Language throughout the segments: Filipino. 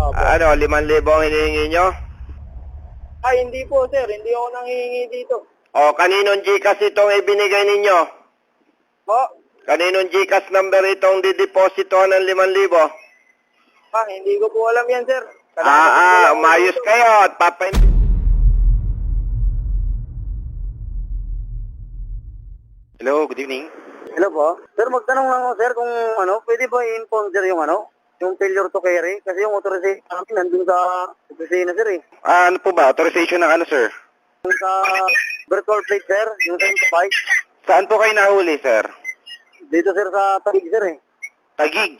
Opo. Ano, 5,000 ang hinihingi nyo? Ay, hindi po, sir. Hindi ako nanghihingi dito. O, kaninong GCash itong ibinigay ninyo? Po? Kaninong GCash number itong didepositohan ng 5,000? Hindi ko po alam yan, sir. Umayos kayo at Hello, good evening. Hello po. Sir, magtanong lang ako, sir, kung pwede ba i-inform, sir, yung failure to carry? Kasi yung authorization namin nandun sa opisina, sir, eh. Ano po ba? Authorization ng ano, sir? Yung sa virtual plate, sir, yung 75. Saan po kayo nahuli, sir? Dito, sir, sa Taguig, sir, eh. Tagig.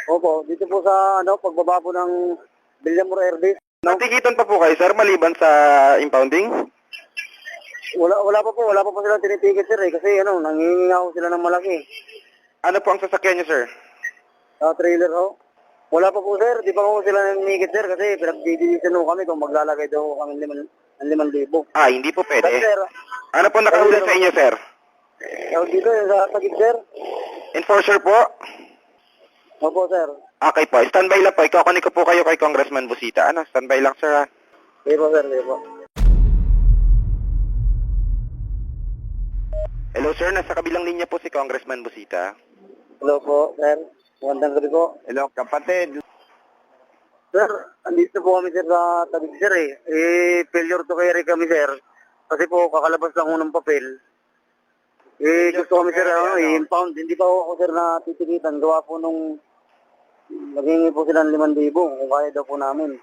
Opo, dito po sa, pagbaba po ng Villamor Airbase. Natikitan pa po kayo, sir, maliban sa impounding? Wala pa po silang tinitigil, sir, eh. Kasi, nangingingaw sila ng malaki. Ano po ang sasakyan niyo, sir? Sa trailer, ho. Wala pa po, sir. Di pa po sila nanginigit, sir, kasi pinag-didivision ho kami kung maglalagay daw kami ng 5,000. Hindi po pwede. Kasi, sir, Ano po nakahuli sa inyo, sir? dito, yung sa Taguig, sir. Enforcer po? Opo, sir. Okay po, standby lang po. Ikukunin ko po kayo kay Congressman Busita. Standby lang, sir, ha? Sige po, sir. Sige po. Hello, sir. Nasa kabilang linya po si Congressman Busita. Hello po, sir. Magandang gabi po. Hello, kapatid. Sir, andito po kami, sir, sa Taguig, sir, eh. Failure to carry kami, sir. Kasi po, kakalabas lang ho ng papel. Gusto kami, sir, i-impound. Hindi pa ako, sir, na titikitan. Gawa po nung naghingi po sila ng 5,000 kung kaya daw po namin.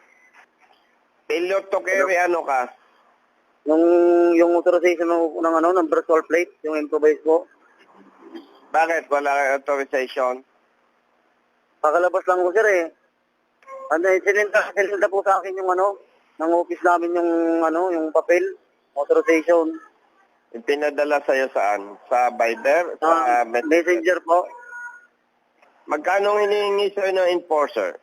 Failure to carry, ano ka? Yung authorization ng virtual plate, yung improvise po. Bakit? Wala kang authorization? Kakalabas lang ko, sir, eh. Sininda po sa akin yung ng office namin yung papel, authorization. Pinadala sa'yo saan? Sa Viber? Sa Messenger po. Magkano hinihingi sa'yo ng enforcer?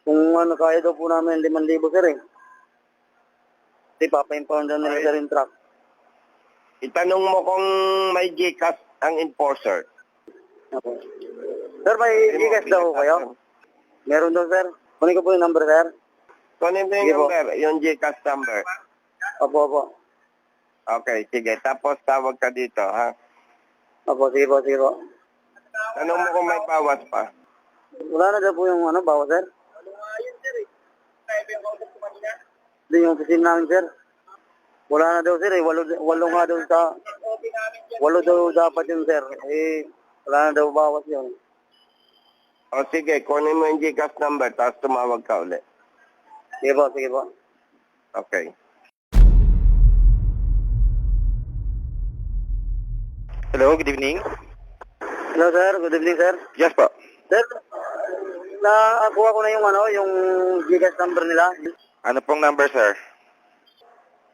Kung kaya daw po namin 5,000, sir, eh. Kasi papa-impound daw nila, sir, yung truck. Itanong mo kung may GCash ang enforcer. Okay. Sir, may Gcash daw kayo? Meron daw, sir. Kunin ko po yung number, sir. Kunin mo Sige yung po. number, yung GCash number. Opo. Okay, sige. Tapos tawag ka dito, ha? Opo, sige po. Tanong mo kung may bawas pa. Wala na daw po yung bawas, sir? Hindi yung opisina namin, sir. Wala na daw, sir, eh. Walo nga daw walo daw dapat yun, sir. Wala na daw bawas yun. O sige, kunin mo yung GCash number, tapos tumawag ka ulit. Sige po. Okay. Hello, good evening. Hello, sir. Good evening, sir. Yes po. Sir, nakuha ko na yung Gcash number nila. Ano pong number, sir?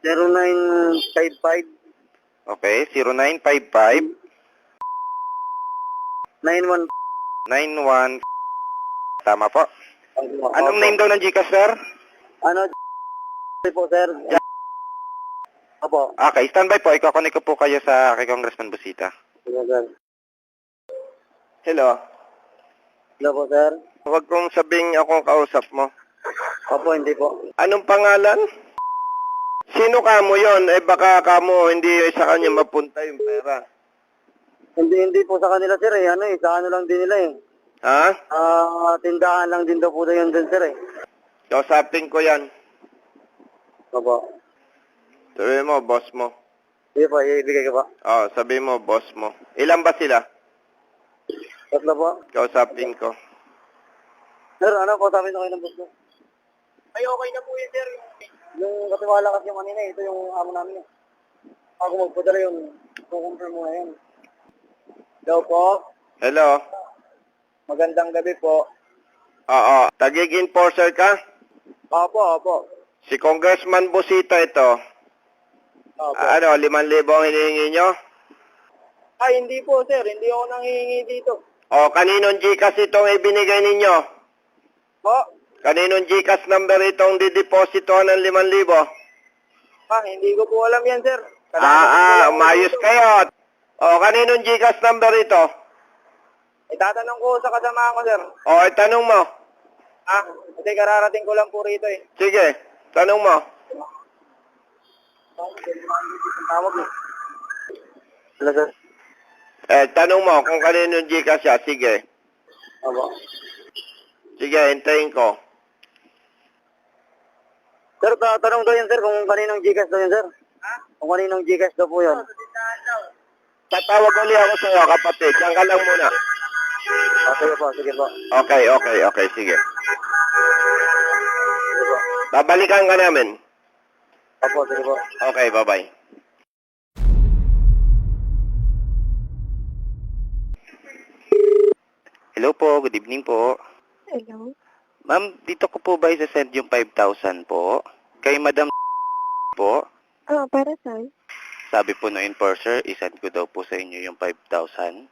0955 Okay, 0955 91. 91. Tama po. Anong name daw ng GCash, sir? Po, sir? Opo. Okay, standby po. Ikukunin ko po kayo kay Congressman Busita. Sige, sir. Hello. Hello po, sir. Huwag kong sabing akong kausap mo. Opo, hindi po. Anong pangalan? Sino kamo yon? Baka kamo hindi sa kanya mapunta yung pera. Hindi po sa kanila, sir, sa lang din nila, eh. Ha? Tindahan lang din daw po yun din, sir, eh. Kausapin ko yan. Opo. Sabi mo, boss mo. Sige po, ibigay ko po. Sabi mo, boss mo. Ilan ba sila? Tatlo po. Kausapin ko. Sir, kausapin ko kayo ng boss mo? Ay, okay na po yun, sir. Yung katiwala kasi yung kanina, ito yung amo namin. Ako magpadala yun. Kukumpirm mo na yun. Hello po. Hello? Magandang gabi po. Oo. Tagig enforcer ka? Opo. Si Congressman Busita ito. Opo. 5,000 ang hinihingi nyo? Ay, hindi po, sir. Hindi ako nanghihingi dito. Kaninong GCash itong ibinigay ninyo? Po? Kaninong GCash number itong didepositohan ng 5,000? Hindi ko po alam yan, sir. Umayos kayo. Kaninong GCash number ito? Itatanong ko sa kasama ko, sir. Itanong mo. Kasi kararating ko lang po rito eh. Sige, tanong mo. Tawag eh. Hello, sir. Tanong mo kung kanino yung Gcash siya. Sige. Opo. Sige, hintayin ko. Sir, tanong daw yun, sir, kung kaninong Gcash daw yun, sir. Kung kaninong Gcash daw po yun. Tatawag ulit ako sa'yo, kapatid. Diyan ka lang muna. Sige po, sige po. Okay, sige. Babalikan ka namin. Opo, sige po. Okay, bye-bye. Hello po, good evening po. Hello? Ma'am, dito ko po ba isa-send yung 5,000 po? Kay Madam po? Para saan? Sabi po na enforcer, isend ko daw po sa inyo yung 5,000.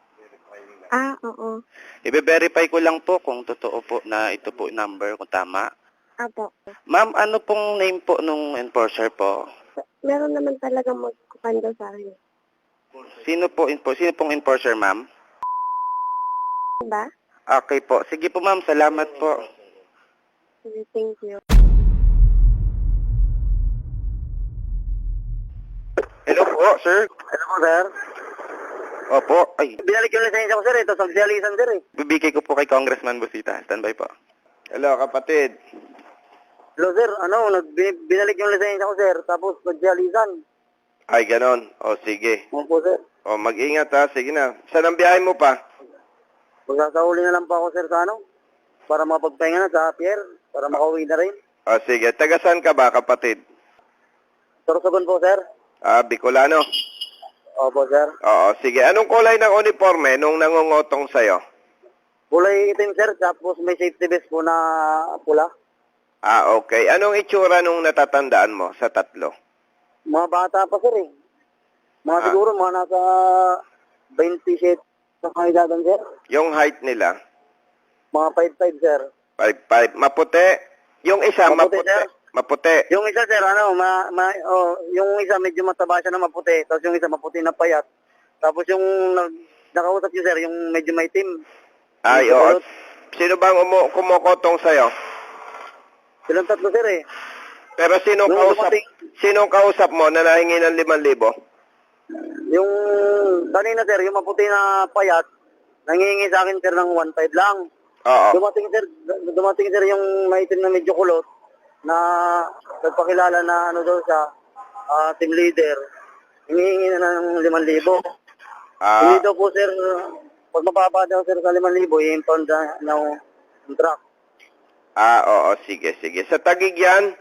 Oo. I-verify ko lang po kung totoo po na ito po number, kung tama. Apo. Ma'am, ano pong name po nung enforcer po? Meron naman talaga magkukando sa akin. Sino pong enforcer, ma'am? Ba? Okay po. Sige po, ma'am. Salamat po. Sige, thank you. Hello po, sir. Hello po, sir. Opo. Ay, Binalik yung lisensya ko, sir. Ito, sagsiyalisan, sir, eh. bibigay ko po kay Congressman Busita. Standby po. Hello, kapatid. Hello, sir. Binalik yung lisensya ko, sir. Tapos, sagsiyalisan. Ay, ganon. O, sige. Opo, sir. O, mag-ingat ha. Sige na. Saan ang biyahe mo pa? Magsasauli na lang po ako, sir, sa para mapagpahinga na sa pier, para makauwi na rin. O, sige. Taga saan ka ba, kapatid? Sorsogon po, sir. Bicolano. Opo, sir. Oo, sige. Anong kulay ng uniforme nung nangungotong sa'yo? Kulay itim, sir. Tapos may safety vest po na pula. Okay. Anong itsura nung natatandaan mo sa tatlo? Mga bata pa, sir, eh. Siguro, mga nasa 27 sa kandidadan, sir. Yung height nila? Mga 5'5", sir. 5'5". Maputi? Yung isa, Maputi, maputi. sir. Maputi. Yung isa, sir, yung isa medyo mataba siya na maputi. Tapos yung isa maputi na payat. Tapos yung nakausap niyo, sir, yung medyo maitim. Ay, Yung oo. kulot. Sino bang kumukotong sa'yo? Silang tatlo, sir, eh. Pero sinong kausap mo na nahingi ng 5,000? Yung kanina, sir, yung maputi na payat, nangihingi sa akin, sir, ng 1.5 lang. Oo. Dumating, sir, yung maitim na medyo kulot na nagpakilala na ano daw siya, team leader. Hinihingi na ng 5,000. Hindi daw po, sir, pag mababa daw, sir, sa 5,000, i-impound na ng truck. Oo. Sige. Sa Taguig yan?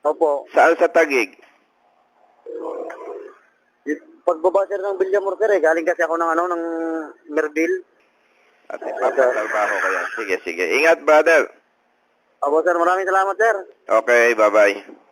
Opo. Saan sa Taguig? Pagbaba, sir, ng Villamor, sir, galing kasi ako ng Merville. At ipapatrabaho ko yan. Sige. Ingat, brother. Opo, sir, maraming salamat, sir. Okay, bye-bye.